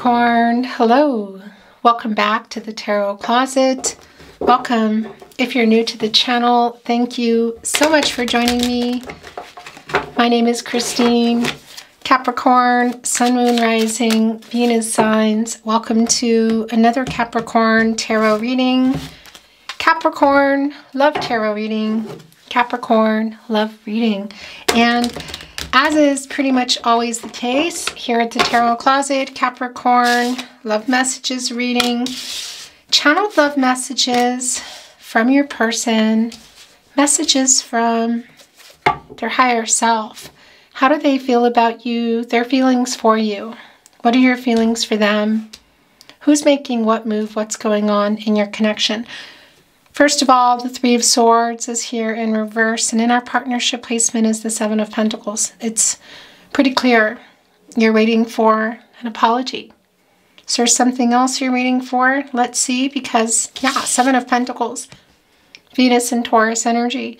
Capricorn, hello. Welcome back to the Tarot Closet. Welcome. If you're new to the channel, thank you so much for joining me. My name is Christine. Capricorn, Sun, Moon, Rising, Venus signs. Welcome to another Capricorn tarot reading. Capricorn, love tarot reading. Capricorn, love reading. And as is pretty much always the case here at the Tarot Closet, Capricorn, love messages reading. Channeled love messages from your person. Messages from their higher self. How do they feel about you? Their feelings for you. What are your feelings for them? Who's making what move? What's going on in your connection? First of all, the Three of Swords is here in reverse, and in our partnership placement is the Seven of Pentacles. It's pretty clear you're waiting for an apology. Is there something else you're waiting for? Let's see, because, yeah, Seven of Pentacles, Venus and Taurus energy.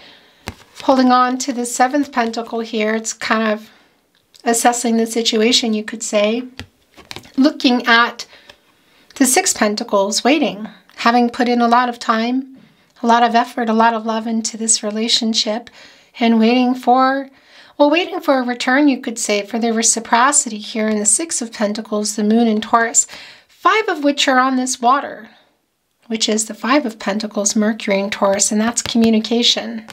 Holding on to the seventh pentacle here, it's kind of assessing the situation, you could say. Looking at the Six Pentacles, waiting, having put in a lot of time, a lot of effort, a lot of love into this relationship, and waiting for a return, you could say, for the reciprocity here in the Six of Pentacles, the Moon and Taurus, five of which are on this water, which is the Five of Pentacles, Mercury and Taurus, and that's communication.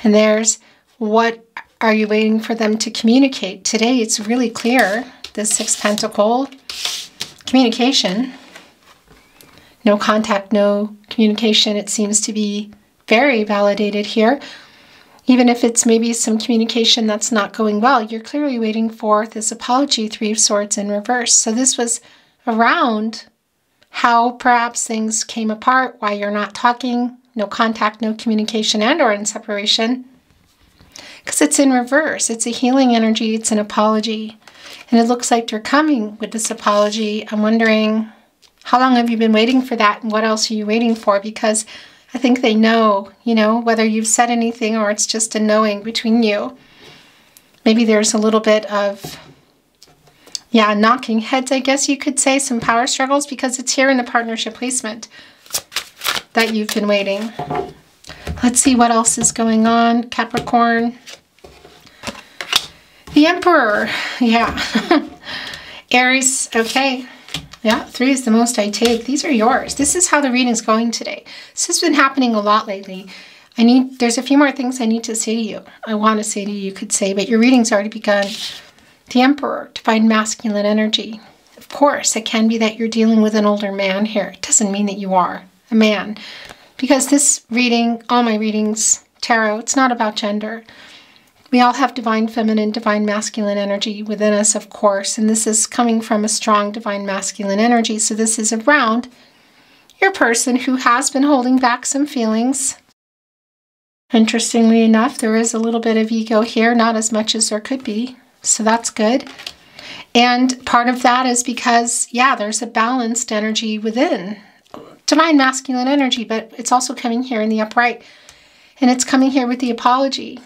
And there's what are you waiting for them to communicate? Today it's really clear, the Sixth Pentacle, communication. No contact, no communication. It seems to be very validated here. Even if it's maybe some communication that's not going well, you're clearly waiting for this apology, Three of Swords in reverse. So this was around how perhaps things came apart, why you're not talking, no contact, no communication, and or in separation. Because it's in reverse. It's a healing energy. It's an apology. And it looks like you're coming with this apology. I'm wondering, how long have you been waiting for that, and what else are you waiting for? Because I think they know, whether you've said anything or it's just a knowing between you. Maybe there's a little bit of, knocking heads, I guess you could say, some power struggles, because it's here in the partnership placement that you've been waiting. Let's see what else is going on, Capricorn. The Emperor, Aries, okay. Yeah, 3 is the most I take. These are yours. This is how the reading's going today. This has been happening a lot lately. There's a few more things I need to say to you. I want to say to you, you could say, but your reading's already begun. The Emperor, divine masculine energy. Of course, it can be that you're dealing with an older man here. It doesn't mean that you are a man. Because this reading, all my readings, tarot, it's not about gender. We all have divine feminine, divine masculine energy within us, of course, and this is coming from a strong divine masculine energy. So this is around your person who has been holding back some feelings. Interestingly enough, there is a little bit of ego here, not as much as there could be, so that's good. And part of that is because, there's a balanced energy within. Divine masculine energy, but it's also coming here in the upright, and it's coming here with the apology,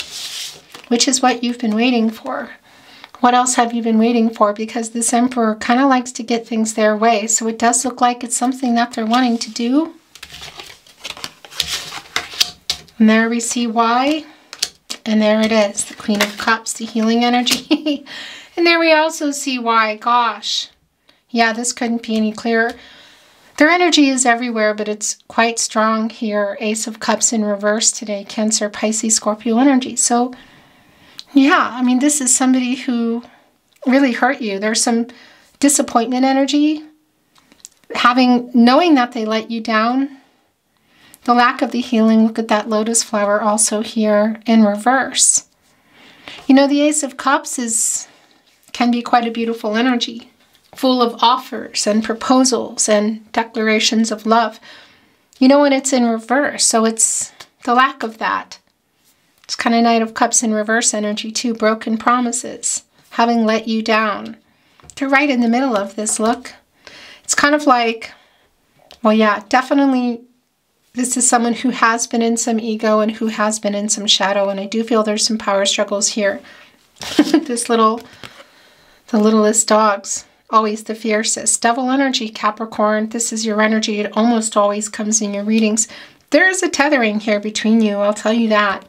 which is what you've been waiting for. What else have you been waiting for? Because this Emperor kind of likes to get things their way. So it does look like it's something that they're wanting to do. And there we see why. And there it is, the Queen of Cups, the healing energy. And there we also see why. Gosh. Yeah, this couldn't be any clearer. Their energy is everywhere, but it's quite strong here. Ace of Cups in reverse today. Cancer, Pisces, Scorpio energy. So this is somebody who really hurt you. There's some disappointment energy. Knowing that they let you down. The lack of the healing. Look at that lotus flower also here in reverse. The Ace of Cups can be quite a beautiful energy. Full of offers and proposals and declarations of love. When it's in reverse. So it's the lack of that. It's kind of Knight of Cups in reverse energy too. Broken promises. Having let you down. They're right in the middle of this, look. It's kind of like, definitely this is someone who has been in some ego and who has been in some shadow. And I do feel there's some power struggles here. The littlest dogs. always the fiercest. Devil energy, Capricorn. This is your energy. It almost always comes in your readings. There is a tethering here between you, I'll tell you that.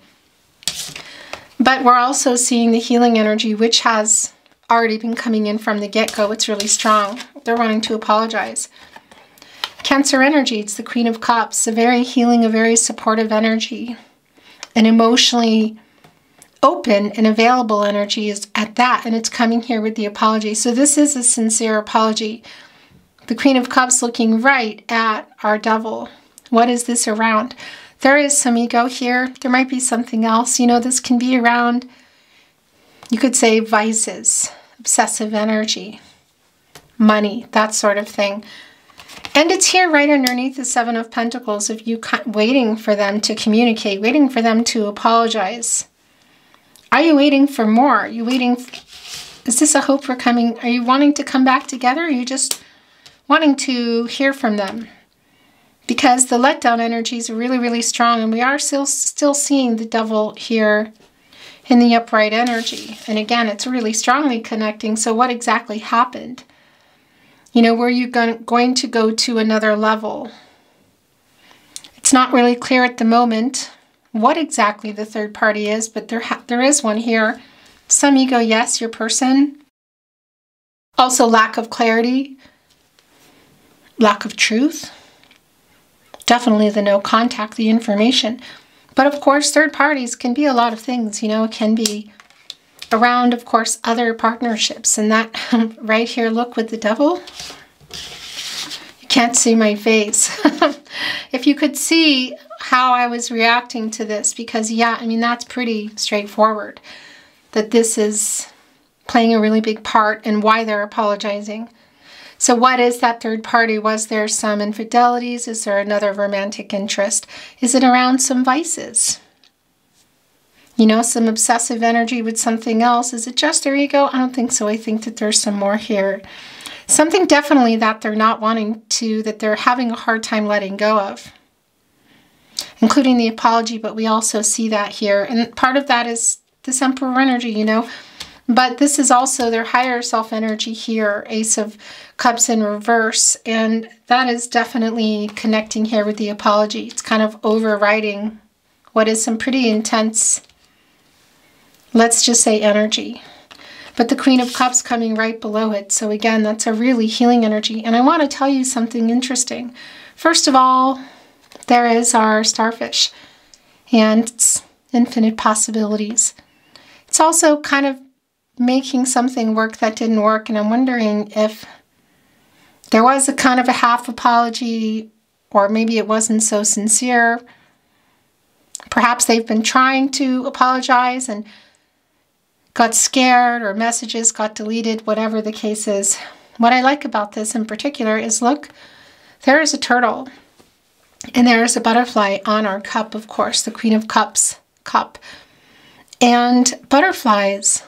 But we're also seeing the healing energy, which has already been coming in from the get-go. It's really strong. They're wanting to apologize. Cancer energy, it's the Queen of Cups, a very healing, a very supportive energy. An emotionally open and available energy is at that, and it's coming here with the apology. So this is a sincere apology. The Queen of Cups looking right at our Devil. What is this around? There is some ego here. There might be something else. You know, this can be around, you could say, vices, obsessive energy, money, that sort of thing. And it's here right underneath the Seven of Pentacles of you waiting for them to communicate, waiting for them to apologize. Are you waiting for more? Are you waiting? Is this a hope for coming? Are you wanting to come back together? Or are you just wanting to hear from them? Because the letdown energy is really, really strong. And we are still seeing the Devil here in the upright energy. And again, it's really strongly connecting. So what exactly happened? You know, were you going to go to another level? It's not really clear at the moment what exactly the third party is, but there is one here. Some ego, yes, your person. Also lack of clarity, lack of truth. Definitely the no contact, the information. But of course, third parties can be a lot of things, you know. It can be around, of course, other partnerships. And that right here, look with the Devil. You can't see my face. If you could see how I was reacting to this, because yeah, I mean, that's pretty straightforward, that this is playing a really big part in why they're apologizing. So what is that third party? Was there some infidelities? Is there another romantic interest? Is it around some vices? You know, some obsessive energy with something else. Is it just their ego? I don't think so. I think that there's some more here. Something definitely that they're not wanting to, that they're having a hard time letting go of, including the apology, but we also see that here. And part of that is this Emperor energy, you know. But this is also their higher self energy here, Ace of Cups in reverse. And that is definitely connecting here with the apology. It's kind of overriding what is some pretty intense, let's just say, energy. But the Queen of Cups coming right below it. So again, that's a really healing energy. And I want to tell you something interesting. First of all, there is our starfish and its infinite possibilities. It's also kind of making something work that didn't work. And I'm wondering if there was a kind of a half apology, or maybe it wasn't so sincere. Perhaps they've been trying to apologize and got scared, or messages got deleted, whatever the case is. What I like about this in particular is, look, there is a turtle and there is a butterfly on our cup, of course, the Queen of Cups cup. And butterflies,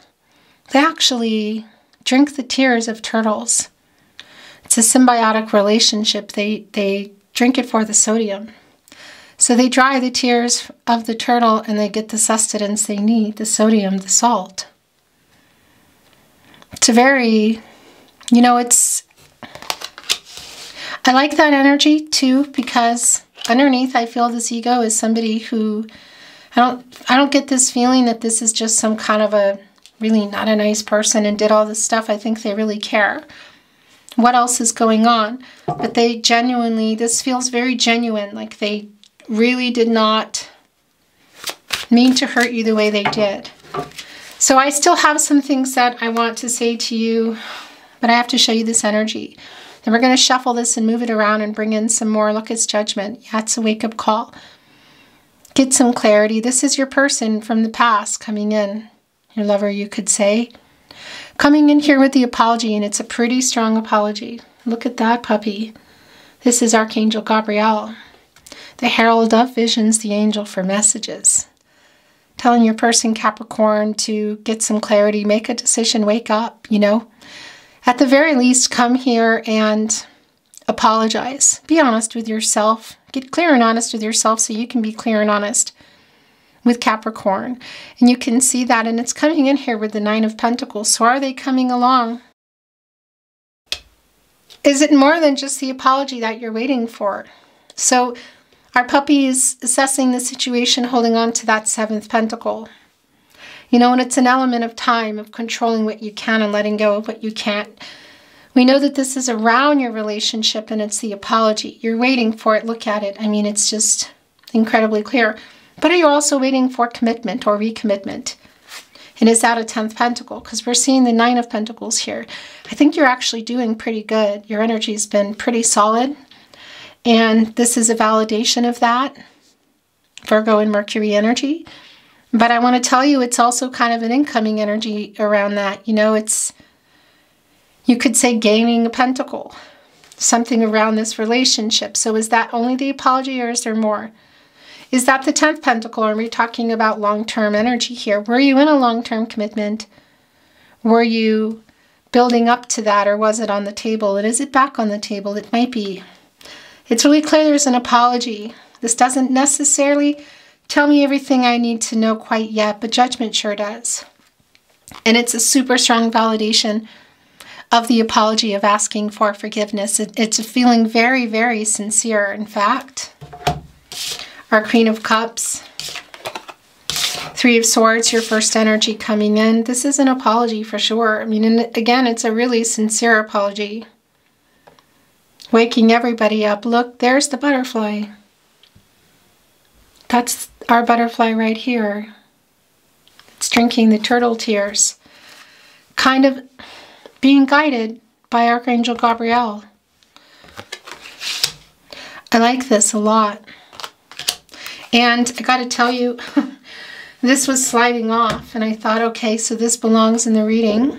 they actually drink the tears of turtles. It's a symbiotic relationship. They drink it for the sodium. So they dry the tears of the turtle and they get the sustenance they need, the sodium, the salt. It's a very, you know, I like that energy too, because underneath I feel this ego is somebody who, I don't get this feeling that this is just some kind of a really not a nice person and did all this stuff. I think they really care what else is going on. But they genuinely, this feels very genuine, like they really did not mean to hurt you the way they did. So I still have some things that I want to say to you, but I have to show you this energy. Then we're going to shuffle this and move it around and bring in some more. Look, it's judgment. Yeah, it's a wake-up call. Get some clarity. This is your person from the past coming in. Your lover, you could say. Coming in here with the apology, and it's a pretty strong apology. Look at that puppy. This is Archangel Gabriel, the herald of visions, the angel for messages. Telling your person, Capricorn, to get some clarity, make a decision, wake up, you know. At the very least, come here and apologize. Be honest with yourself. Get clear and honest with yourself so you can be clear and honest with Capricorn. And you can see that, and it's coming in here with the Nine of Pentacles. So are they coming along Is it more than just the apology that you're waiting for? So our puppy is assessing the situation, holding on to that 7th pentacle. You know, and it's an element of time, of controlling what you can and letting go of what you can't. We know that this is around your relationship, and it's the apology. You're waiting for it. Look at it. I mean, it's just incredibly clear. But are you also waiting for commitment or recommitment? And is that a 10th pentacle? Because we're seeing the 9 of Pentacles here. I think you're actually doing pretty good. Your energy's been pretty solid. And this is a validation of that. Virgo and Mercury energy. But I want to tell you, it's also kind of an incoming energy around that. You know, it's, you could say, gaining a pentacle. Something around this relationship. So is that only the apology, or is there more? Is that the 10th pentacle? Or are we talking about long-term energy here? Were you in a long-term commitment? Were you building up to that, or was it on the table? And is it back on the table? It might be. It's really clear there's an apology. This doesn't necessarily tell me everything I need to know quite yet, but judgment sure does. And it's a super strong validation of the apology, of asking for forgiveness. It's a feeling very, very sincere, in fact. Our Queen of Cups, 3 of Swords, your first energy coming in. This is an apology for sure. I mean, and again, it's a really sincere apology. Waking everybody up. Look, there's the butterfly. That's our butterfly right here. It's drinking the turtle tears. Kind of being guided by Archangel Gabriel. I like this a lot. And I got to tell you, this was sliding off, and I thought, okay, so this belongs in the reading,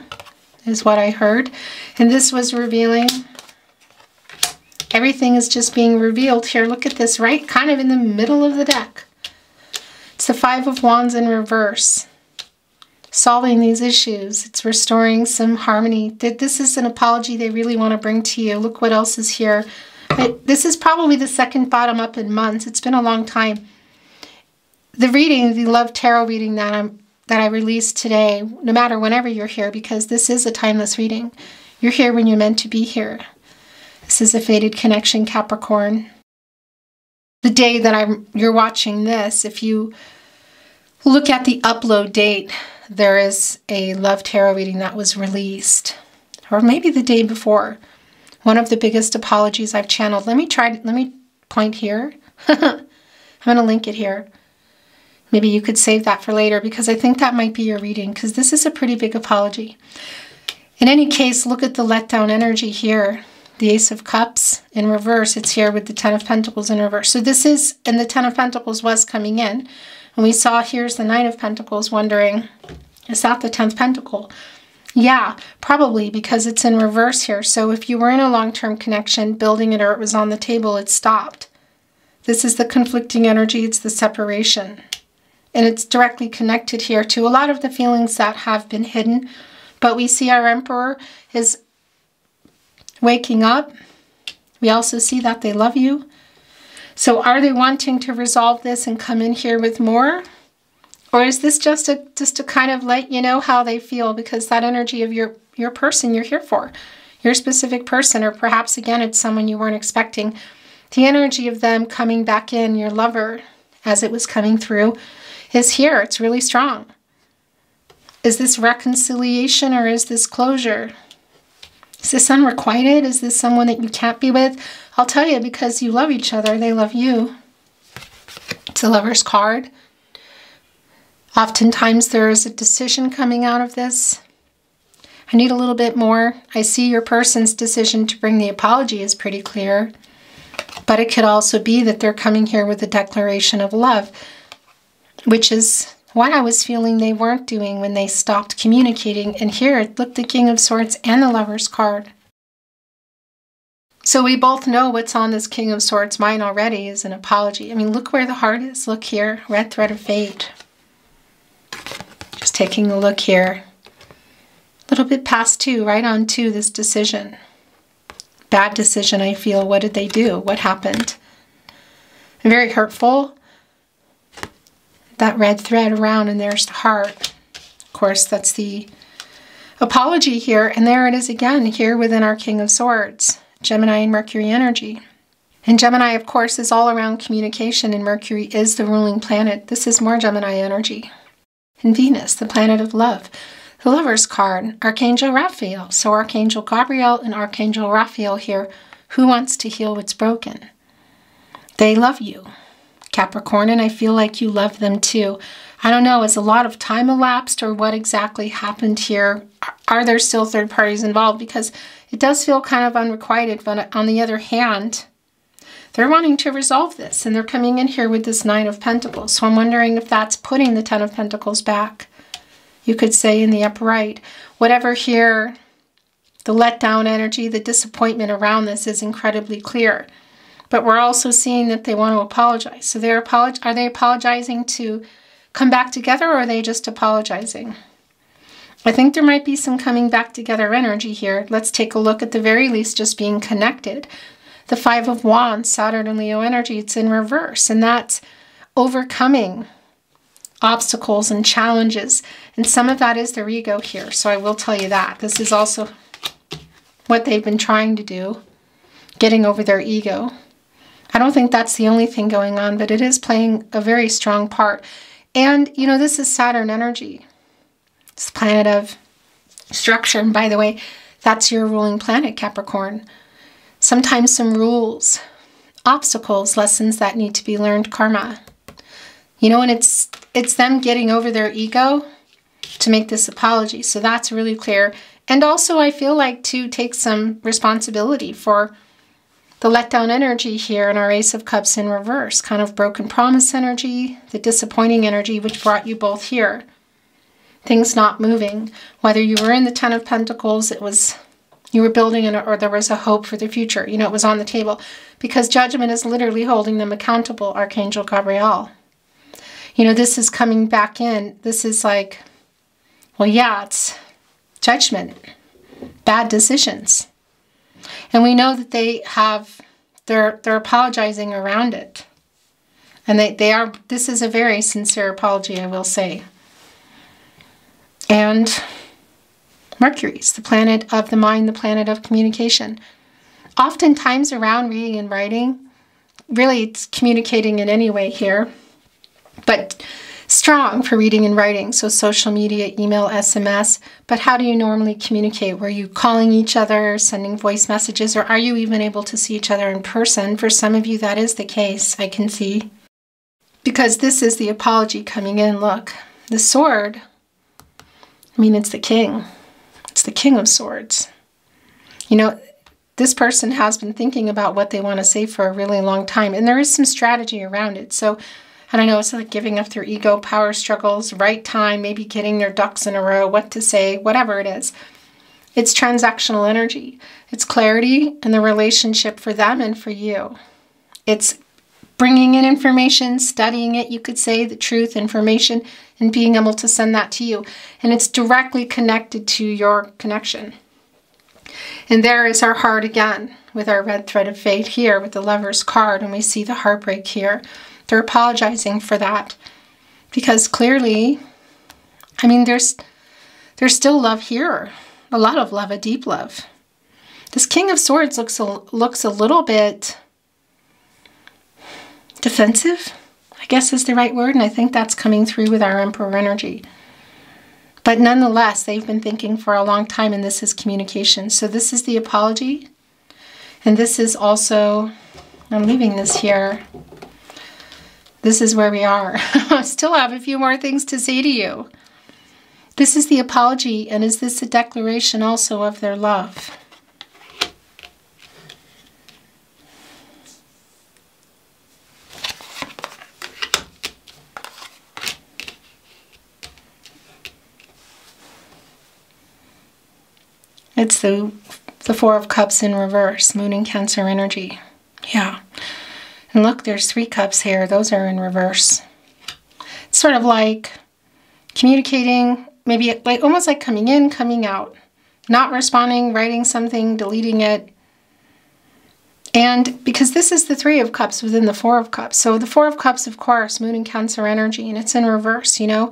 is what I heard. And this was revealing. Everything is just being revealed here. Look at this, right? Kind of in the middle of the deck. It's the 5 of Wands in reverse. Solving these issues. It's restoring some harmony. This is an apology they really want to bring to you. Look what else is here. This is probably the second bottom up in months. It's been a long time. The reading, the Love Tarot reading that I released today, no matter whenever you're here, because this is a timeless reading. You're here when you're meant to be here. This is a fated connection, Capricorn. The day that you're watching this, if you look at the upload date, there is a Love Tarot reading that was released, or maybe the day before. One of the biggest apologies I've channeled. Let me point here. I'm going to link it here. Maybe you could save that for later, because I think that might be your reading, because this is a pretty big apology. In any case, look at the letdown energy here. The Ace of Cups in reverse. It's here with the 10 of Pentacles in reverse. So this is, and the 10 of Pentacles was coming in. And we saw here's the 9 of Pentacles, wondering, is that the 10th Pentacle? Yeah, probably, because it's in reverse here. So if you were in a long-term connection, building it, or it was on the table, it stopped. This is the conflicting energy. It's the separation. And it's directly connected here to a lot of the feelings that have been hidden. But we see our Emperor is waking up. We also see that they love you. So are they wanting to resolve this and come in here with more? Or is this just to kind of let you know how they feel? Because that energy of your person you're here for, your specific person, or perhaps again it's someone you weren't expecting. The energy of them coming back in, your lover, as it was coming through, is here. It's really strong. Is this reconciliation, or is this closure? Is this unrequited? Is this someone that you can't be with? I'll tell you, because you love each other, they love you. It's a Lover's card. Oftentimes there is a decision coming out of this. I need a little bit more. I see your person's decision to bring the apology is pretty clear. But it could also be that they're coming here with a declaration of love, which is what I was feeling they weren't doing when they stopped communicating. And here, look, the King of Swords and the Lover's card. So we both know what's on this King of Swords mind already is an apology. I mean, look where the heart is. Look here, red thread of fate. Just taking a look here. A little bit past 2, right on 2, this decision. Bad decision, I feel. What did they do? What happened? Very hurtful. That red thread around, and there's the heart. Of course, that's the apology here. And there it is again, here within our King of Swords. Gemini and Mercury energy. And Gemini, of course, is all around communication, and Mercury is the ruling planet. This is more Gemini energy. And Venus, the planet of love. The Lover's card, Archangel Raphael. So Archangel Gabriel and Archangel Raphael here. Who wants to heal what's broken? They love you, Capricorn, and I feel like you love them too. I don't know, has a lot of time elapsed or what exactly happened here? Are there still third parties involved? Because it does feel kind of unrequited, but on the other hand, they're wanting to resolve this, and they're coming in here with this Nine of Pentacles. So I'm wondering if that's putting the Ten of Pentacles back. You could say in the upright. Whatever here, the letdown energy, the disappointment around this is incredibly clear. But we're also seeing that they want to apologize. So are they apologizing to come back together, or are they just apologizing? I think there might be some coming back together energy here. Let's take a look at the very least just being connected. The Five of Wands, Saturn and Leo energy, it's in reverse. And that's overcoming obstacles and challenges. And some of that is their ego here. So I will tell you that. This is also what they've been trying to do, getting over their ego. I don't think that's the only thing going on, but it is playing a very strong part. And, you know, this is Saturn energy. It's the planet of structure. And by the way, that's your ruling planet, Capricorn. Sometimes some rules, obstacles, lessons that need to be learned, karma. You know, and it's them getting over their ego to make this apology. So that's really clear. And also I feel like to take some responsibility for the letdown energy here in our Ace of Cups in reverse. Kind of broken promise energy, the disappointing energy which brought you both here. Things not moving. Whether you were in the Ten of Pentacles, it was... you were building it, or there was a hope for the future. You know, it was on the table. Because judgment is literally holding them accountable, Archangel Gabriel. You know, this is coming back in. This is like, well, yeah, it's judgment. Bad decisions. And we know that they have, they're apologizing around it. And this is a very sincere apology, I will say. And Mercury's the planet of the mind, the planet of communication. Oftentimes around reading and writing, really it's communicating in any way here, but strong for reading and writing. So social media, email, SMS. But how do you normally communicate? Were you calling each other, sending voice messages, or are you even able to see each other in person? For some of you, that is the case, I can see. Because this is the apology coming in. Look, the sword, I mean, it's the king. It's the King of Swords. You know, this person has been thinking about what they want to say for a really long time. And there is some strategy around it. So, I don't know, it's like giving up their ego, power struggles, right time, maybe getting their ducks in a row, what to say, whatever it is. It's transactional energy. It's clarity in the relationship for them and for you. It's bringing in information, studying it, you could say, the truth, information, and being able to send that to you. And it's directly connected to your connection. And there is our heart again, with our red thread of fate here, with the Lover's card, and we see the heartbreak here. They're apologizing for that. Because clearly, I mean, there's still love here. A lot of love, a deep love. This King of Swords looks a little bit defensive, I guess is the right word, and I think that's coming through with our Emperor energy. But nonetheless, they've been thinking for a long time, and this is communication. So this is the apology, and this is also, I'm leaving this here. This is where we are. I still have a few more things to say to you. This is the apology, and is this a declaration also of their love? It's the Four of Cups in reverse, Moon and Cancer energy. Yeah. And look, there's 3 cups here. Those are in reverse. It's sort of like communicating, maybe like almost like coming in, coming out. Not responding, writing something, deleting it. And because this is the 3 of Cups within the 4 of Cups. So the 4 of Cups, of course, Moon and Cancer energy, and it's in reverse, you know.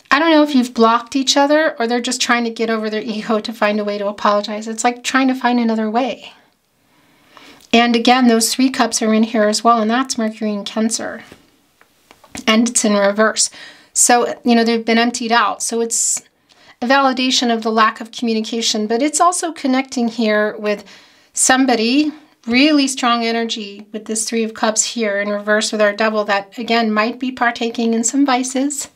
I don't know if you've blocked each other or they're just trying to get over their ego to find a way to apologize. It's like trying to find another way. And again, those 3 cups are in here as well, and that's Mercury in Cancer. And it's in reverse. So, they've been emptied out. So it's a validation of the lack of communication, but it's also connecting here with somebody, really strong energy with this 3 of Cups here in reverse with our Devil that, again, might be partaking in some vices.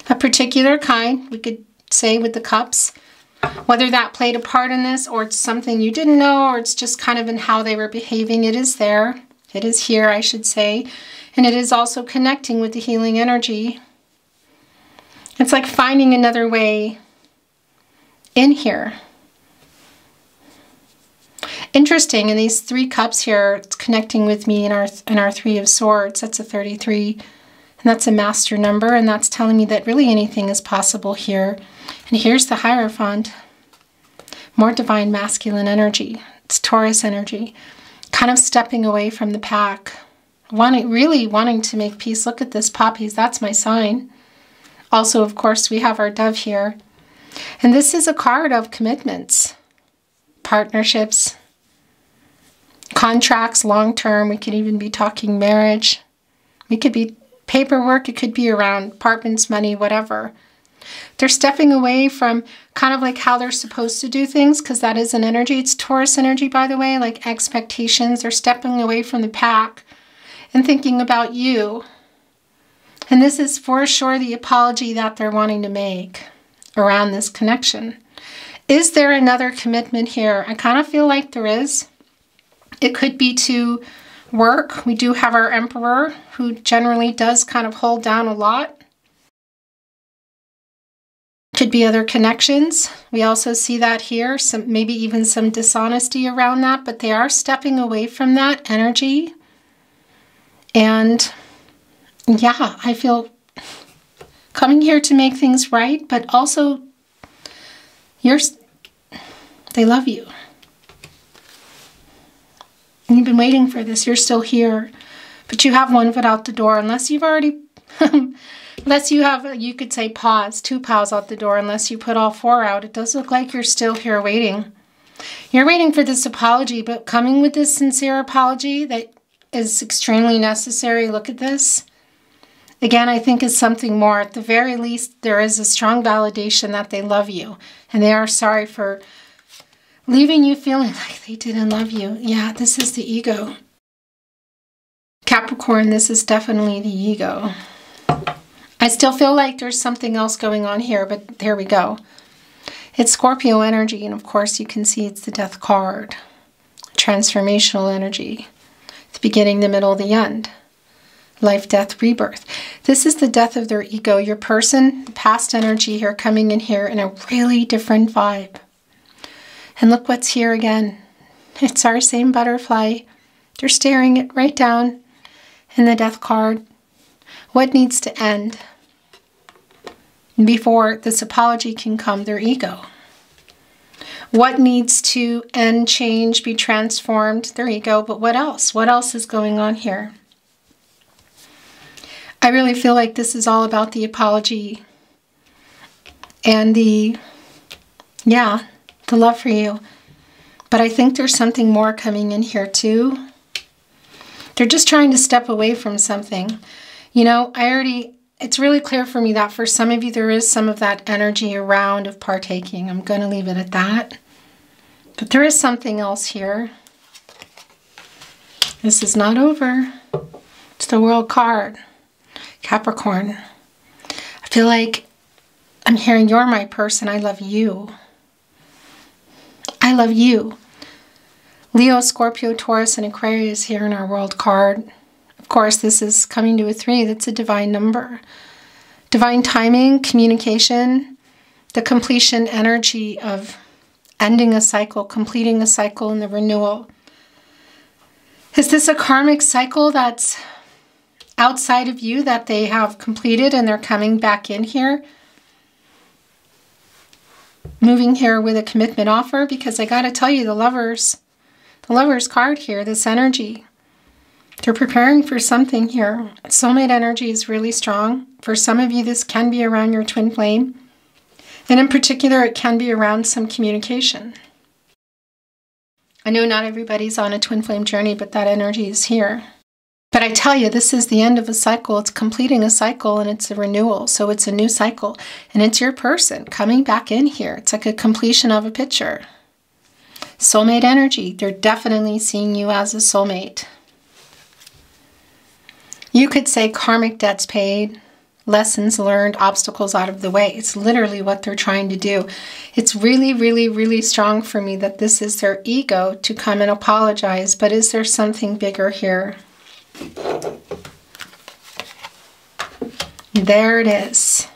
A particular kind, we could say, with the Cups. Whether that played a part in this, or it's something you didn't know, or it's just kind of in how they were behaving, it is there. It is here, I should say. And it is also connecting with the healing energy. It's like finding another way in here. Interesting, in these 3 cups here, it's connecting with me in our 3 of Swords. That's a 33, and that's a master number, and that's telling me that really anything is possible here. And here's the Hierophant. More divine masculine energy. It's Taurus energy. Kind of stepping away from the pack. Really wanting to make peace. Look at this, poppies. That's my sign. Also, of course, we have our Dove here. And this is a card of commitments, partnerships, contracts, long-term. We could even be talking marriage. We could be paperwork. It could be around apartments, money, whatever. They're stepping away from kind of like how they're supposed to do things, because that is an energy. It's Taurus energy, by the way, like expectations. They're stepping away from the pack and thinking about you. And this is for sure the apology that they're wanting to make around this connection. Is there another commitment here? I kind of feel like there is. It could be to work. We do have our Emperor, who generally does kind of hold down a lot. Could be other connections. We also see that here, maybe even some dishonesty around that, but they are stepping away from that energy. And yeah, I feel coming here to make things right, but also they love you. You've been waiting for this. You're still here, but you have 1 foot out the door, unless you've already, unless you have, you could say 2 paws out the door, unless you put all 4 out. It does look like you're still here waiting. You're waiting for this apology, but coming with this sincere apology that is extremely necessary. Look at this. Again, I think is something more. At the very least, there is a strong validation that they love you, and they are sorry for leaving you feeling like they didn't love you. Yeah, this is the ego. Capricorn, this is definitely the ego. I still feel like there's something else going on here, but there we go. It's Scorpio energy, and of course you can see it's the Death card. Transformational energy. The beginning, the middle, the end. Life, death, rebirth. This is the death of their ego. Your person, past energy here, coming in here in a really different vibe. And look what's here again. It's our same butterfly. They're staring it right down in the Death card. What needs to end before this apology can come? Their ego. What needs to end, change, be transformed? Their ego. But what else? What else is going on here? I really feel like this is all about the apology and the love for you. But I think there's something more coming in here too. They're just trying to step away from something. You know, it's really clear for me that for some of you there is some of that energy around of partaking. I'm going to leave it at that. But there is something else here. This is not over. It's the World card. Capricorn. I feel like I'm hearing you're my person. I love you. I love you. Leo, Scorpio, Taurus, and Aquarius here in our World card. Of course, this is coming to a 3. That's a divine number. Divine timing, communication, the completion energy of ending a cycle, completing a cycle, and the renewal. Is this a karmic cycle that's outside of you that they have completed and they're coming back in here? Moving here with a commitment offer, because I got to tell you, the lovers card here, this energy, they're preparing for something here. Soulmate energy is really strong. For some of you, this can be around your twin flame. And in particular, it can be around some communication. I know not everybody's on a twin flame journey, but that energy is here. But I tell you, this is the end of a cycle. It's completing a cycle and it's a renewal. So it's a new cycle and it's your person coming back in here. It's like a completion of a picture. Soulmate energy. They're definitely seeing you as a soulmate. You could say karmic debts paid, lessons learned, obstacles out of the way. It's literally what they're trying to do. It's really, really, really strong for me that this is their ego to come and apologize. But is there something bigger here? There it is.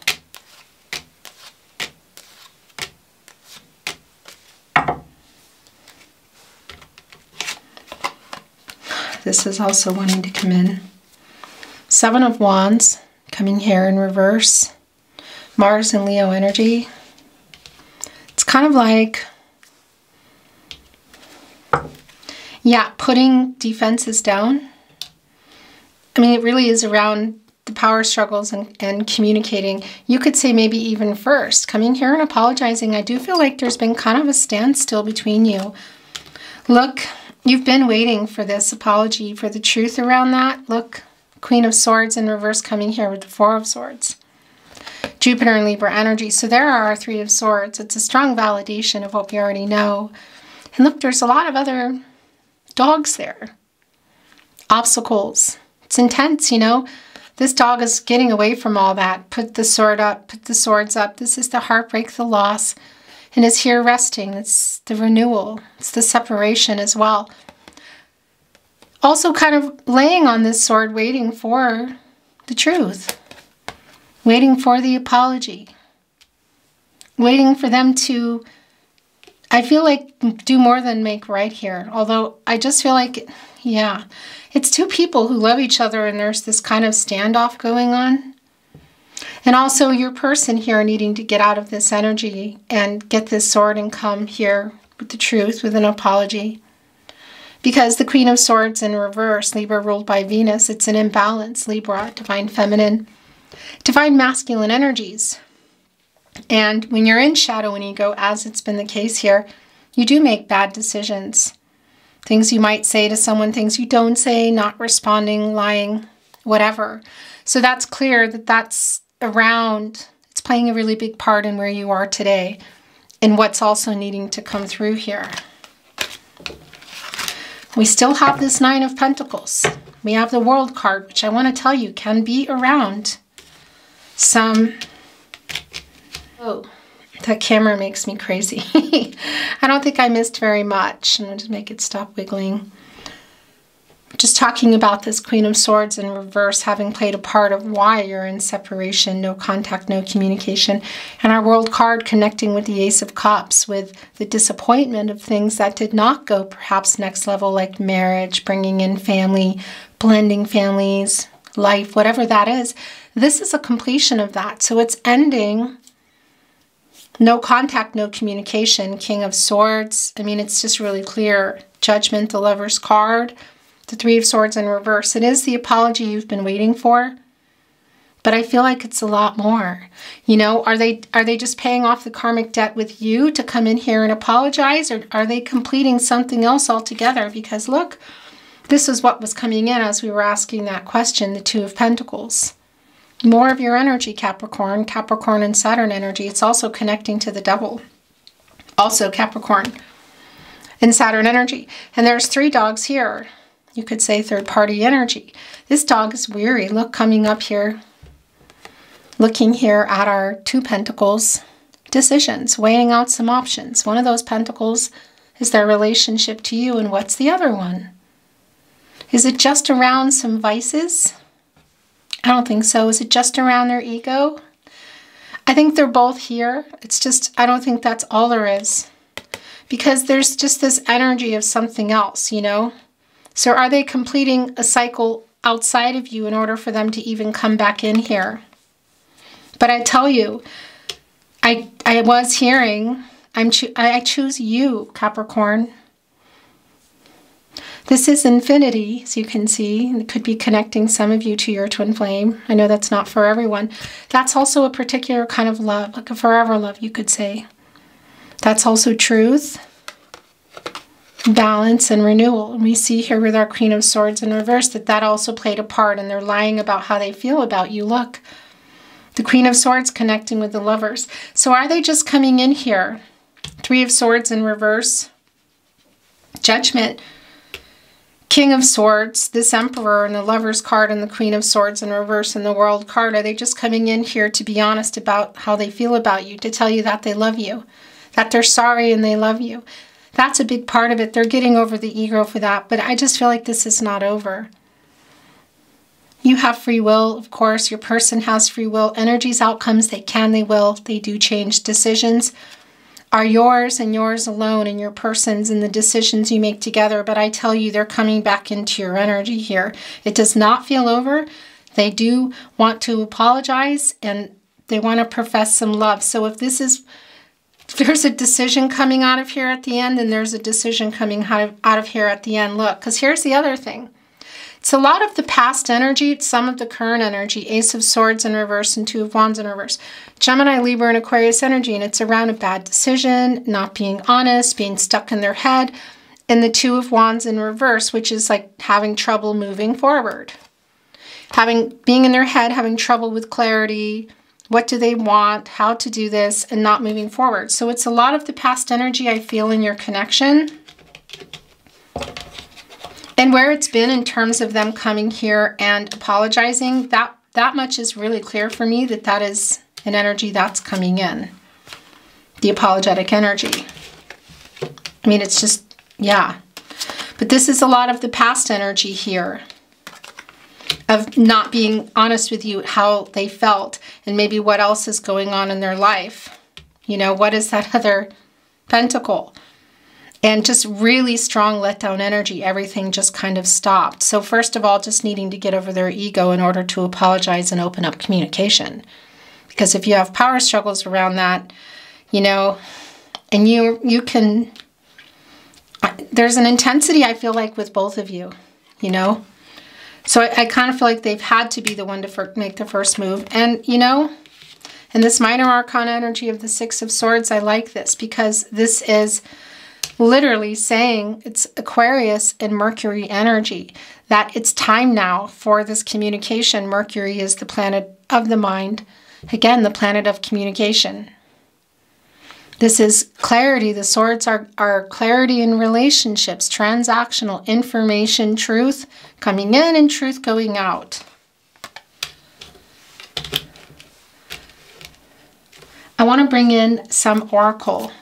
This is also wanting to come in. Seven of Wands coming here in reverse. Mars and Leo energy. It's kind of like, yeah, putting defenses down. I mean, it really is around the power struggles and communicating. You could say maybe even first, coming here and apologizing. I do feel like there's been kind of a standstill between you. Look, you've been waiting for this apology, for the truth around that. Look, Queen of Swords in reverse coming here with the Four of Swords. Jupiter and Libra energy. So there are our Three of Swords. It's a strong validation of what we already know. And look, there's a lot of other dogs there. Obstacles. It's intense, you know. This dog is getting away from all that. Put the sword up, put the swords up. This is the heartbreak, the loss, and is here resting. It's the renewal. It's the separation as well. Also kind of laying on this sword, waiting for the truth. Waiting for the apology. Waiting for them to, I feel like, do more than make right here. Although I just feel like, yeah, it's two people who love each other and there's this kind of standoff going on. And also your person here needing to get out of this energy and get this sword and come here with the truth, with an apology. Because the Queen of Swords in reverse, Libra ruled by Venus, it's an imbalance. Libra, divine feminine, divine masculine energies. And when you're in shadow and ego, as it's been the case here, you do make bad decisions. Things you might say to someone, things you don't say, not responding, lying, whatever. So that's clear that that's around, it's playing a really big part in where you are today and what's also needing to come through here. We still have this Nine of Pentacles. We have the World card, which I want to tell you can be around some... Oh, that camera makes me crazy. I don't think I missed very much. I'm going to make it stop wiggling. Just talking about this Queen of Swords in reverse having played a part of why you're in separation, no contact, no communication. And our World card connecting with the Ace of Cups, with the disappointment of things that did not go perhaps next level, like marriage, bringing in family, blending families, life, whatever that is. This is a completion of that. So it's ending. No contact, no communication. King of Swords. I mean, it's just really clear. Judgment, the Lover's card. The Three of Swords in reverse. It is the apology you've been waiting for. But I feel like it's a lot more. You know, are they just paying off the karmic debt with you to come in here and apologize? Or are they completing something else altogether? Because look, this is what was coming in as we were asking that question, the Two of Pentacles. More of your energy, Capricorn. Capricorn and Saturn energy. It's also connecting to the Devil. Also Capricorn and Saturn energy. And there's three dogs here. You could say third-party energy. This dog is weary. Look, coming up here. Looking here at our Two Pentacles. Decisions. Weighing out some options. One of those pentacles is their relationship to you. And what's the other one? Is it just around some vices? I don't think so. Is it just around their ego? I think they're both here. It's just, I don't think that's all there is. Because there's just this energy of something else, you know? So are they completing a cycle outside of you in order for them to even come back in here? But I tell you, I was hearing, I choose you, Capricorn. This is infinity, as you can see. It could be connecting some of you to your twin flame. I know that's not for everyone. That's also a particular kind of love, like a forever love, you could say. That's also truth. balance and renewal. And we see here with our Queen of Swords in reverse that also played a part, and they're lying about how they feel about you. Look, the Queen of Swords connecting with the Lovers. So are they just coming in here? Three of Swords in reverse, Judgment, King of Swords, this Emperor and the Lovers card, and the Queen of Swords in reverse and the World card. Are they just coming in here to be honest about how they feel about you, to tell you that they love you, that they're sorry and they love you? That's a big part of it. They're getting over the ego for that, but I just feel like this is not over. You have free will, of course. Your person has free will. Energies, outcomes, they can, they will, they do change. Decisions are yours and yours alone, and your person's and the decisions you make together. But I tell you, they're coming back into your energy here. It does not feel over. They do want to apologize, and they want to profess some love. So if there's a decision coming out of here at the end, and there's a decision coming out of here at the end. Look, because here's the other thing. It's a lot of the past energy, it's some of the current energy. Ace of Swords in reverse and Two of Wands in reverse. Gemini, Libra, and Aquarius energy, and it's around a bad decision, not being honest, being stuck in their head. And the Two of Wands in reverse, which is like having trouble moving forward. Being in their head, having trouble with clarity. What do they want? How to do this, and not moving forward. So it's a lot of the past energy I feel in your connection. And where it's been in terms of them coming here and apologizing, that much is really clear for me, that is an energy that's coming in. The apologetic energy. I mean, it's just, yeah. But this is a lot of the past energy here, of not being honest with you, how they felt, and maybe what else is going on in their life. You know, what is that other pentacle? And just really strong letdown energy. Everything just kind of stopped. So first of all, just needing to get over their ego in order to apologize and open up communication. Because if you have power struggles around that, you know, and you can, there's an intensity I feel like with both of you, you know. So I kind of feel like they've had to be the one to make the first move. And, you know, in this minor arcana energy of the Six of Swords, I like this because this is literally saying it's Aquarius and Mercury energy, that it's time now for this communication. Mercury is the planet of the mind. Again, the planet of communication. This is clarity. The swords are clarity in relationships, transactional, information, truth coming in and truth going out. I want to bring in some oracle.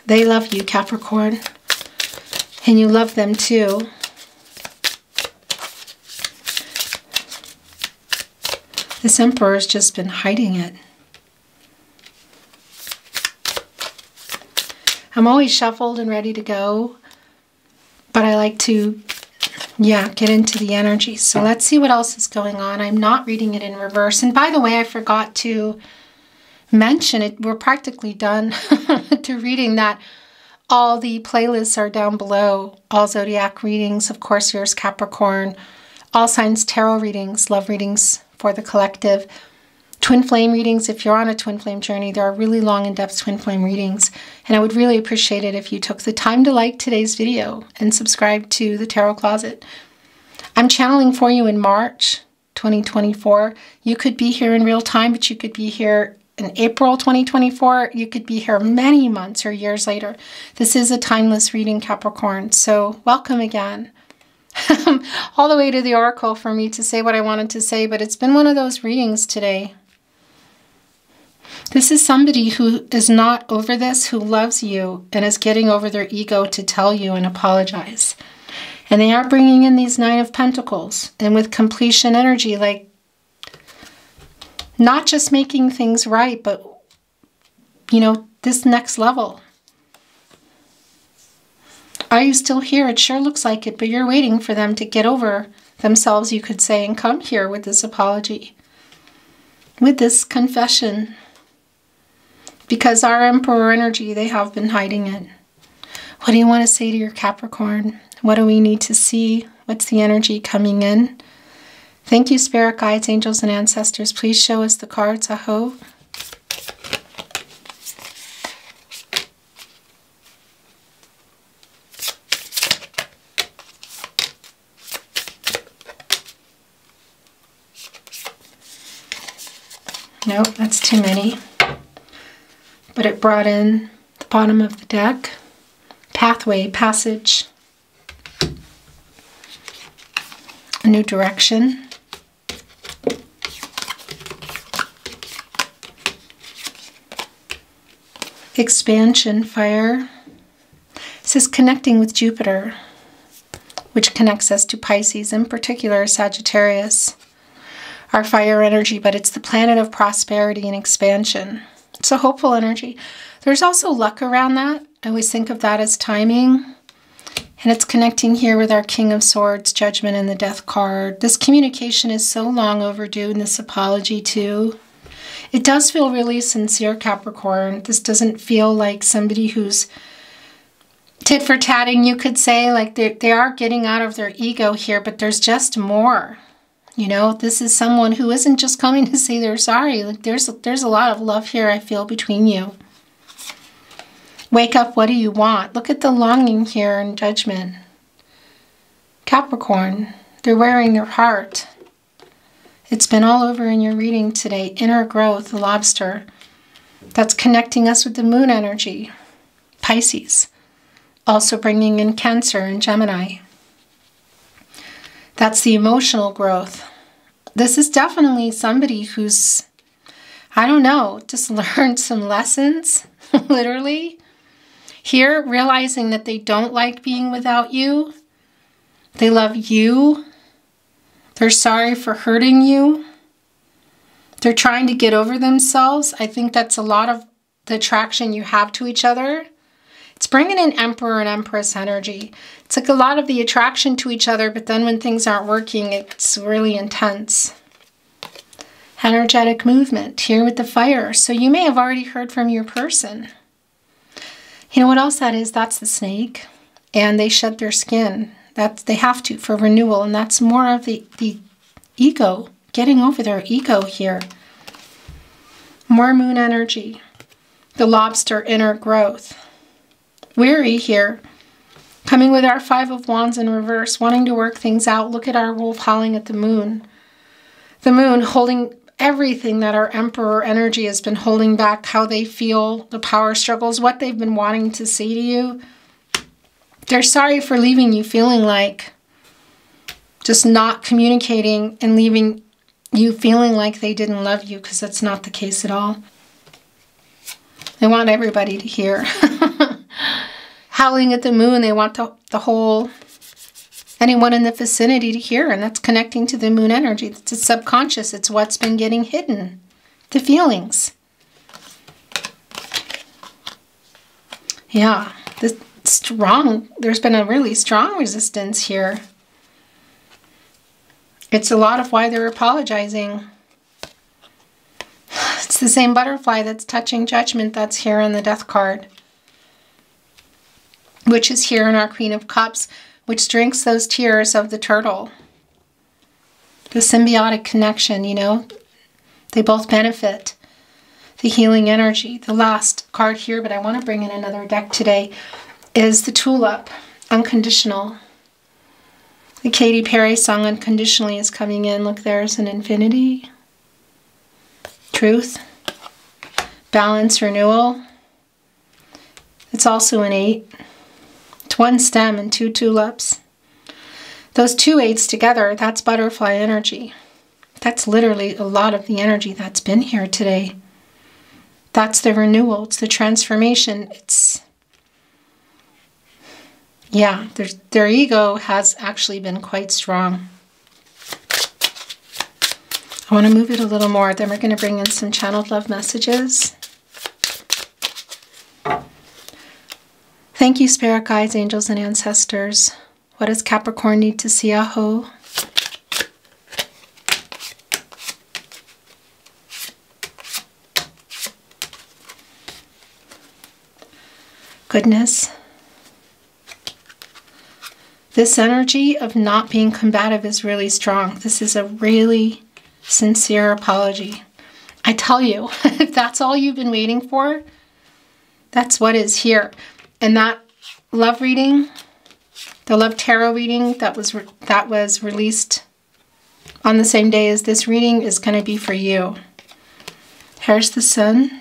They love you, Capricorn, and you love them too. This Emperor has just been hiding it. I'm always shuffled and ready to go, but I like to, yeah, get into the energy. So let's see what else is going on. I'm not reading it in reverse. And by the way, I forgot to mention it. We're practically done to reading that. All the playlists are down below. All zodiac readings, of course, yours Capricorn. All signs tarot readings, love readings for the collective. Twin flame readings, if you're on a twin flame journey, there are really long in-depth twin flame readings. And I would really appreciate it if you took the time to like today's video and subscribe to the Tarot Closet. I'm channeling for you in March 2024. You could be here in real time, but you could be here in April 2024, you could be here many months or years later. This is a timeless reading, Capricorn, so welcome again. All the way to the Oracle for me to say what I wanted to say, but it's been one of those readings today. This is somebody who is not over this, who loves you and is getting over their ego to tell you and apologize. And they are bringing in these Nine of Pentacles, and with completion energy, like, not just making things right, but, you know, this next level. Are you still here? It sure looks like it, but you're waiting for them to get over themselves, you could say, and come here with this apology, with this confession. Because our Emperor energy, they have been hiding it. What do you want to say to your Capricorn? What do we need to see? What's the energy coming in? Thank you, Spirit Guides, Angels, and Ancestors. Please show us the cards. Aho. Nope, that's too many. But it brought in the bottom of the deck. Pathway, passage. A new direction. Expansion, fire. It says connecting with Jupiter, which connects us to Pisces, in particular Sagittarius, our fire energy, but it's the planet of prosperity and expansion. It's a hopeful energy. There's also luck around that. I always think of that as timing. And it's connecting here with our King of Swords, Judgment, and the Death card. This communication is so long overdue, and this apology too. It does feel really sincere, Capricorn. This doesn't feel like somebody who's tit for tatting, you could say. Like they are getting out of their ego here, but there's just more. You know, this is someone who isn't just coming to say they're sorry. Like there's a lot of love here, I feel, between you. Wake up, what do you want? Look at the longing here in Judgment. Capricorn, they're wearing their heart. It's been all over in your reading today. Inner growth, the lobster. That's connecting us with the moon energy. Pisces. Also bringing in Cancer and Gemini. That's the emotional growth. This is definitely somebody who's, I don't know, just learned some lessons, literally. Here, realizing that they don't like being without you. They love you. They're sorry for hurting you. They're trying to get over themselves. I think that's a lot of the attraction you have to each other. It's bringing in Emperor and Empress energy. It's like a lot of the attraction to each other, but then when things aren't working, it's really intense. Energetic movement here with the fire. So you may have already heard from your person. You know what else that is? That's the snake. And they shed their skin. They have to for renewal. And that's more of the ego. Getting over their ego here. More moon energy. The lobster, inner growth. Weary here. Coming with our Five of Wands in reverse. Wanting to work things out. Look at our wolf howling at the moon. The moon holding everything that our Emperor energy has been holding back, how they feel, the power struggles, what they've been wanting to say to you. They're sorry for leaving you feeling like just not communicating and leaving you feeling like they didn't love you, because that's not the case at all. They want everybody to hear. Howling at the moon, they want the whole, anyone in the vicinity to hear, and that's connecting to the moon energy. It's the subconscious. It's what's been getting hidden. The feelings. Yeah, this strong. There's been a really strong resistance here. It's a lot of why they're apologizing. It's the same butterfly that's touching Judgment that's here in the Death card, which is here in our Queen of Cups, which drinks those tears of the turtle. The symbiotic connection, you know, they both benefit. The healing energy. The last card here, but I want to bring in another deck today, is the Tulip, Unconditional. The Katy Perry song Unconditionally is coming in. Look, there's an infinity. Truth. Balance, renewal. It's also an 8. It's one stem and 2 tulips. Those 2 8s together, that's butterfly energy. That's literally a lot of the energy that's been here today. That's the renewal. It's the transformation. It's, yeah, their ego has actually been quite strong. I want to move it a little more. Then we're going to bring in some channeled love messages. Thank you, spirit guides, angels, and ancestors. What does Capricorn need to see? Aho. Goodness. This energy of not being combative is really strong. This is a really sincere apology. I tell you, if that's all you've been waiting for, that's what is here. And that love reading, the love tarot reading that was released on the same day as this reading is going to be for you. Here's the Sun.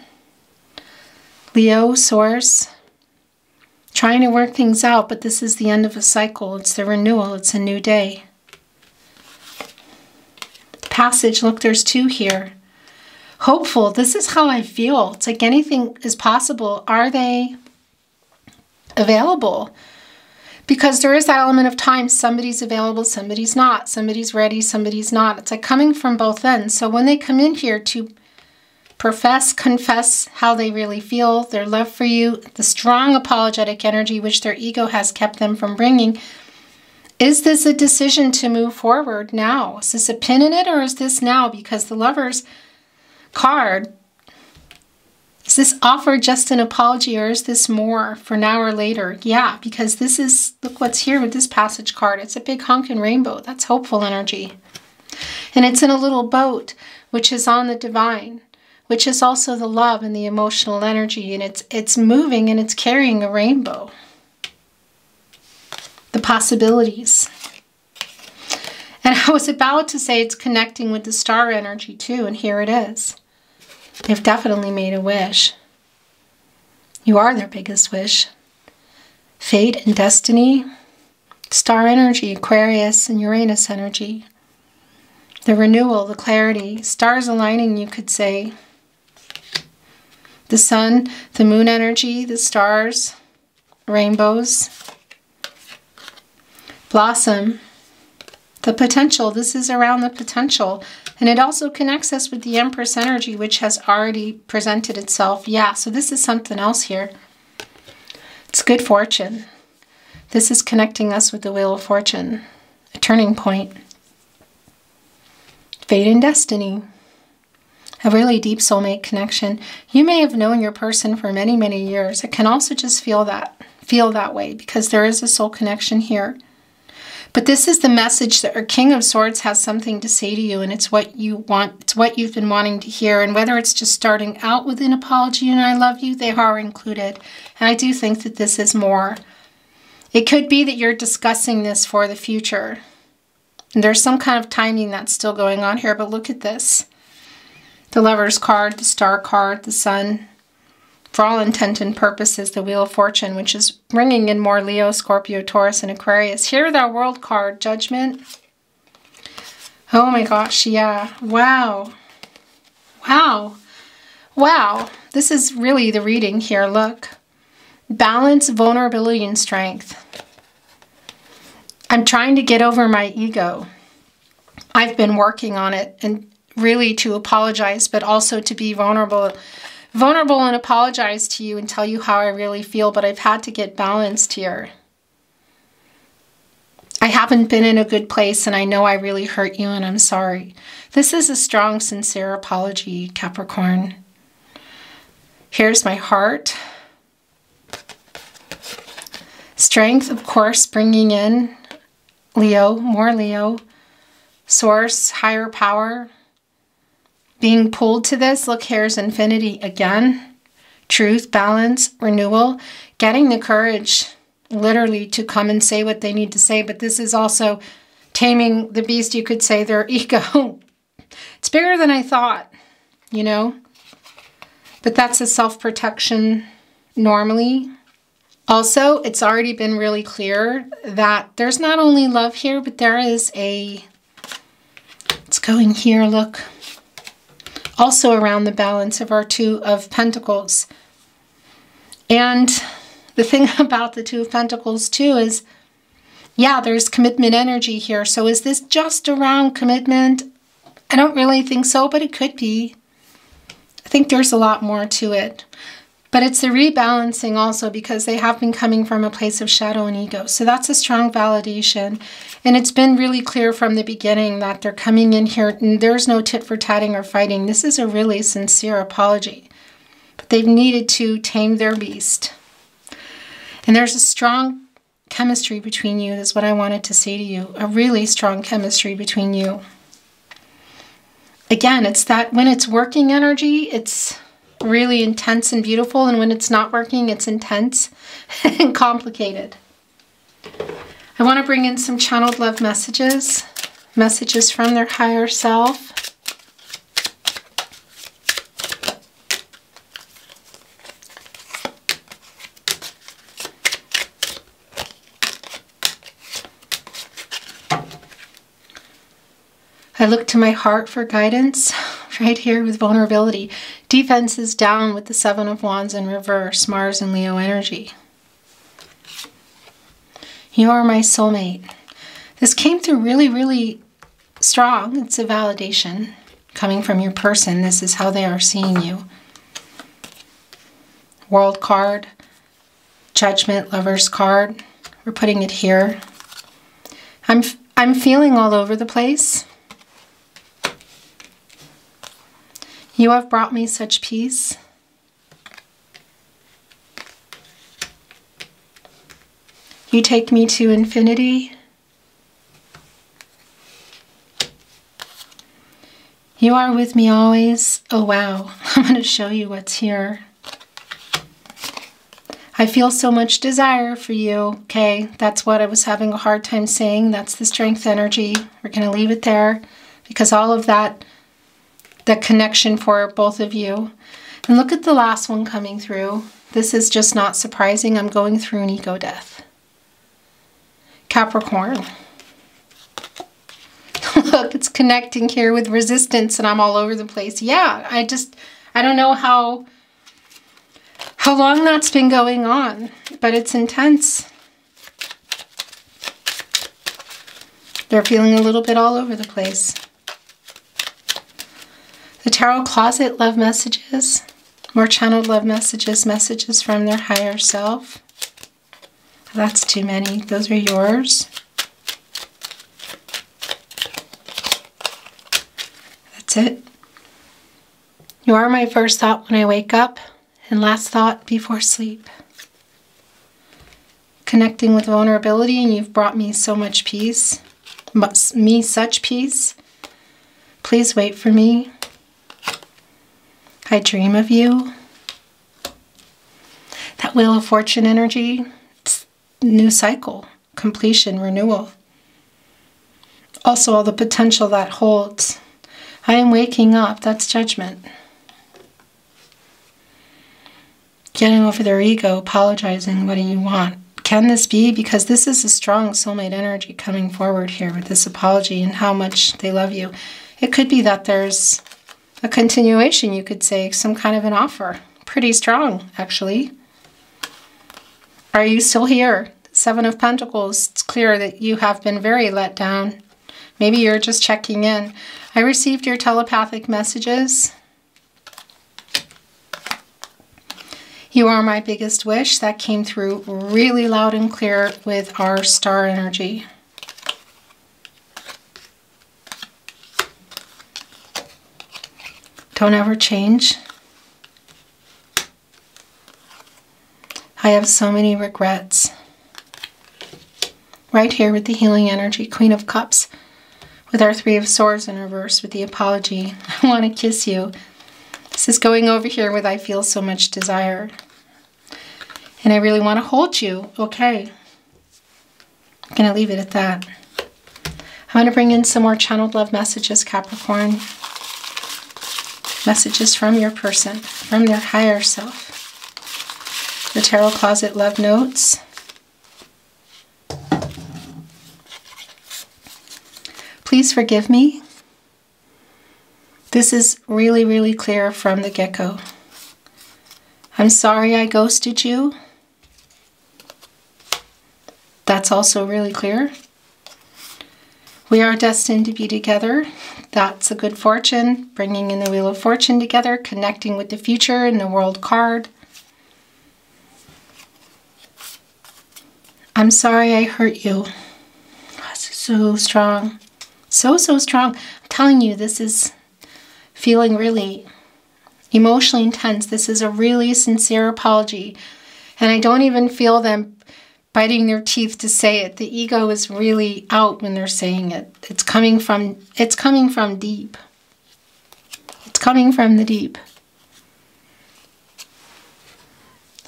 Leo, Source. Trying to work things out, but this is the end of a cycle. It's the renewal. It's a new day. Passage, look, there's 2 here. Hopeful, this is how I feel. It's like anything is possible. Are they available? Because there is that element of time. Somebody's available, somebody's not. Somebody's ready, somebody's not. It's like coming from both ends. So when they come in here to confess how they really feel, their love for you, the strong apologetic energy which their ego has kept them from bringing. Is this a decision to move forward now? Is this a pin in it, or is this now? Because the Lover's card, is this offer just an apology, or is this more for now or later? Yeah, because this is, look what's here with this passage card. It's a big honkin' rainbow. That's hopeful energy. And it's in a little boat, which is on the divine, which is also the love and the emotional energy, and it's moving and it's carrying a rainbow. The possibilities. And I was about to say it's connecting with the star energy too, and here it is. They've definitely made a wish. You are their biggest wish. Fate and destiny, star energy, Aquarius and Uranus energy. The renewal, the clarity, stars aligning, you could say. The sun, the moon energy, the stars, rainbows. Blossom, the potential. This is around the potential. And it also connects us with the Empress energy, which has already presented itself. Yeah, so this is something else here. It's good fortune. This is connecting us with the Wheel of Fortune, a turning point. Fate and destiny. A really deep soulmate connection. You may have known your person for many, many years. It can also just feel that way, because there is a soul connection here. But this is the message that our King of Swords has something to say to you, and it's what you want. It's what you've been wanting to hear. And whether it's just starting out with an apology and I love you, they are included. And I do think that this is more. It could be that you're discussing this for the future. And there's some kind of timing that's still going on here, but look at this. The Lover's card, the Star card, the Sun. For all intent and purposes, the Wheel of Fortune, which is bringing in more Leo, Scorpio, Taurus, and Aquarius. Here, the World card, Judgment. Oh my gosh, yeah. Wow. Wow. Wow. This is really the reading here. Look. Balance, vulnerability, and strength. I'm trying to get over my ego. I've been working on it, and really to apologize, but also to be vulnerable and apologize to you and tell you how I really feel, but I've had to get balanced here. I haven't been in a good place, and I know I really hurt you, and I'm sorry. This is a strong, sincere apology, Capricorn. Here's my heart. Strength, of course, bringing in Leo, more Leo. Source, higher power. Being pulled to this, look, here's infinity again. Truth, balance, renewal. Getting the courage, literally, to come and say what they need to say. But this is also taming the beast, you could say, their ego. It's bigger than I thought, you know. But that's a self-protection normally. Also, it's already been really clear that there's not only love here, but there is a... It's going here, look. Also around the balance of our Two of Pentacles. And the thing about the Two of Pentacles too is, yeah, there's commitment energy here. So is this just around commitment? I don't really think so, but it could be. I think there's a lot more to it. But it's the rebalancing also, because they have been coming from a place of shadow and ego. So that's a strong validation. And it's been really clear from the beginning that they're coming in here and there's no tit for tatting or fighting. This is a really sincere apology. But they've needed to tame their beast. And there's a strong chemistry between you, is what I wanted to say to you. A really strong chemistry between you. Again, it's that when it's working energy, it's really intense and beautiful, and when it's not working, it's intense and complicated. I want to bring in some channeled love messages from their higher self. I look to my heart for guidance right here with vulnerability. Defense is down with the Seven of Wands in reverse, Mars and Leo energy. You are my soulmate. This came through really, really strong. It's a validation coming from your person. This is how they are seeing you. World card, Judgment, Lovers card. We're putting it here. I'm feeling all over the place. You have brought me such peace. You take me to infinity. You are with me always. Oh wow, I'm going to show you what's here. I feel so much desire for you. Okay, that's what I was having a hard time saying. That's the strength energy. We're going to leave it there because all of that, the connection for both of you. And look at the last one coming through. This is just not surprising. I'm going through an ego death. Capricorn. Look, it's connecting here with resistance and I'm all over the place. Yeah, I don't know how long that's been going on, but it's intense. They're feeling a little bit all over the place. The Tarot Closet, love messages. More channeled love messages, messages from their higher self. That's too many. Those are yours. That's it. You are my first thought when I wake up and last thought before sleep. Connecting with vulnerability, and you've brought me so much peace. Me such peace. Please wait for me. I dream of you. That Wheel of Fortune energy, it's new cycle, completion, renewal. Also all the potential that holds. I am waking up, that's Judgment. Getting over their ego, apologizing, what do you want? Can this be? Because this is a strong soulmate energy coming forward here with this apology and how much they love you. It could be that there's a continuation, you could say, some kind of an offer. Pretty strong, actually. Are you still here? Seven of Pentacles. It's clear that you have been very let down. Maybe you're just checking in. I received your telepathic messages. You are my biggest wish. That came through really loud and clear with our star energy. Don't ever change. I have so many regrets. Right here with the healing energy, Queen of Cups, with our Three of Swords in reverse with the apology. I want to kiss you. This is going over here with I feel so much desire. And I really want to hold you. Okay. I'm going to leave it at that. I'm going to bring in some more channeled love messages, Capricorn. Messages from your person, from their higher self. The Tarot Closet love notes. Please forgive me. This is really, really clear from the get-go. I'm sorry I ghosted you. That's also really clear. We are destined to be together. That's a good fortune. Bringing in the Wheel of Fortune together, connecting with the future in the World card. I'm sorry I hurt you. That's so strong. So strong. I'm telling you, this is feeling really emotionally intense. This is a really sincere apology. And I don't even feel them biting their teeth to say it. The ego is really out when they're saying it. It's coming from deep. It's coming from the deep.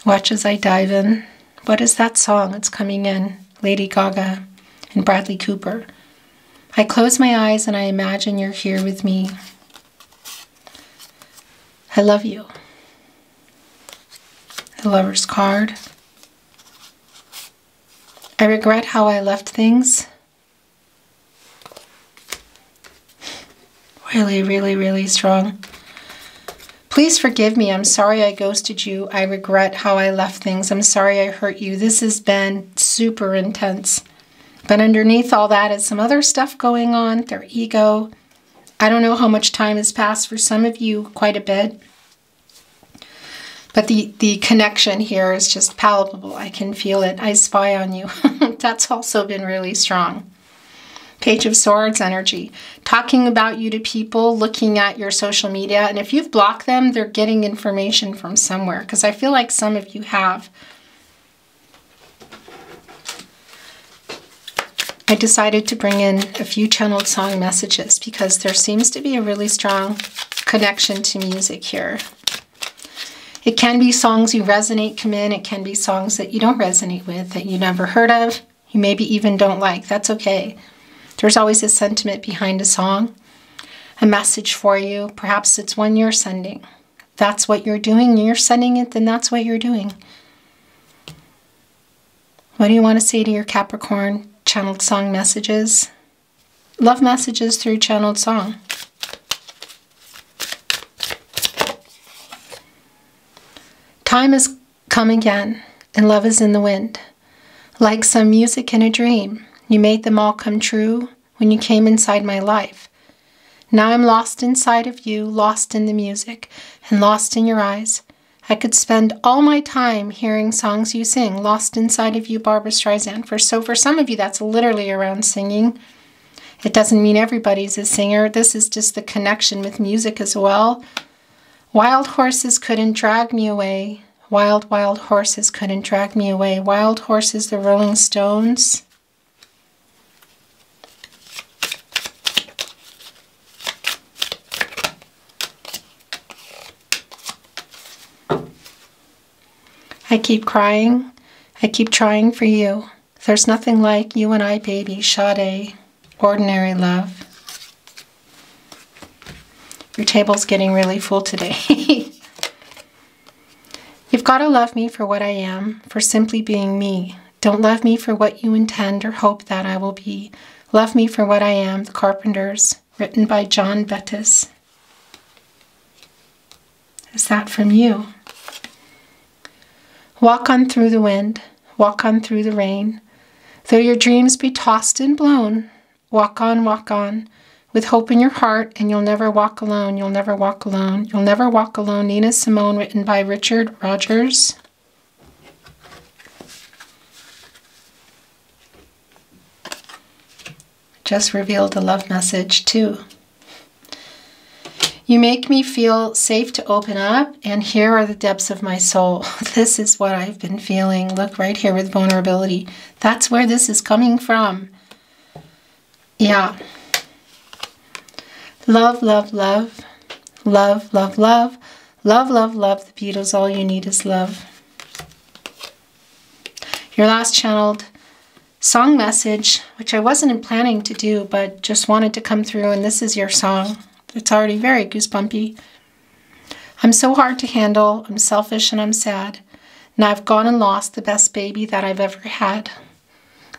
Watch as I dive in. What is that song? It's coming in. Lady Gaga and Bradley Cooper. I close my eyes and I imagine you're here with me. I love you. The Lover's card. I regret how I left things. Really, really, really strong. Please forgive me. I'm sorry I ghosted you. I regret how I left things. I'm sorry I hurt you. This has been super intense. But underneath all that is some other stuff going on, their ego. I don't know how much time has passed for some of you, quite a bit. But the connection here is just palpable. I can feel it. I spy on you. That's also been really strong. Page of Swords energy. Talking about you to people, looking at your social media. And if you've blocked them, they're getting information from somewhere. Because I feel like some of you have. I decided to bring in a few channeled song messages because there seems to be a really strong connection to music here. It can be songs you resonate come in. It can be songs that you don't resonate with, that you never heard of, you maybe even don't like. That's okay. There's always a sentiment behind a song, a message for you. Perhaps it's one you're sending. That's what you're doing. You're sending it, then that's what you're doing. What do you want to say to your Capricorn? Channeled song messages. Love messages through channeled song. Time has come again, and love is in the wind. Like some music in a dream, you made them all come true when you came inside my life. Now I'm lost inside of you, lost in the music, and lost in your eyes. I could spend all my time hearing songs you sing, lost inside of you, Barbara Streisand. For some of you, that's literally around singing. It doesn't mean everybody's a singer. This is just the connection with music as well. Wild horses couldn't drag me away. Wild, wild horses couldn't drag me away. Wild horses, the Rolling Stones. I keep crying. I keep trying for you. There's nothing like you and I, baby. Sade. Ordinary love. Your table's getting really full today. You've got to love me for what I am, for simply being me. Don't love me for what you intend or hope that I will be. Love me for what I am. The Carpenters, written by John Bettis. Is that from you? Walk on through the wind, walk on through the rain. Though your dreams be tossed and blown, walk on, with hope in your heart, and you'll never walk alone, you'll never walk alone, you'll never walk alone. Nina Simone, written by Richard Rogers. Just revealed the love message too. You make me feel safe to open up, and here are the depths of my soul. This is what I've been feeling. Look right here with vulnerability. That's where this is coming from. Yeah. Love, love, love. Love, love, love. Love, love, love. The Beatles, all you need is love. Your last channeled song message, which I wasn't planning to do, but just wanted to come through, and this is your song. It's already very goosebumpy. I'm so hard to handle. I'm selfish and I'm sad. Now I've gone and lost the best baby that I've ever had.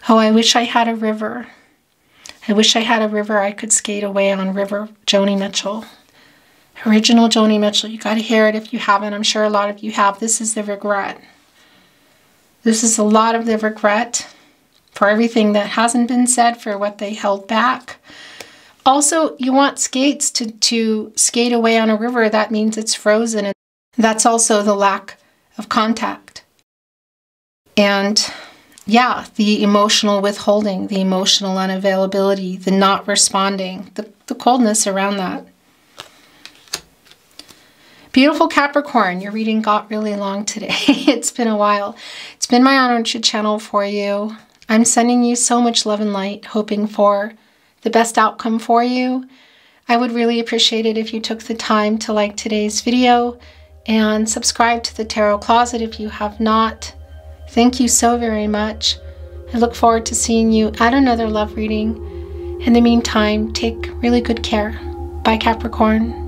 Oh, I wish I had a river. I wish I had a river I could skate away on. River, Joni Mitchell. Original Joni Mitchell. You got to hear it if you haven't. I'm sure a lot of you have. This is the regret. This is a lot of the regret for everything that hasn't been said, for what they held back. Also, you want skates to skate away on a river. That means it's frozen. And that's also the lack of contact. And yeah, the emotional withholding, the emotional unavailability, the not responding, the coldness around that. Beautiful Capricorn, your reading got really long today. It's been a while. It's been my honor to channel for you. I'm sending you so much love and light, hoping for the best outcome for you. I would really appreciate it if you took the time to like today's video and subscribe to the Tarot Closet if you have not. Thank you so very much. I look forward to seeing you at another love reading. In the meantime, take really good care. Bye, Capricorn.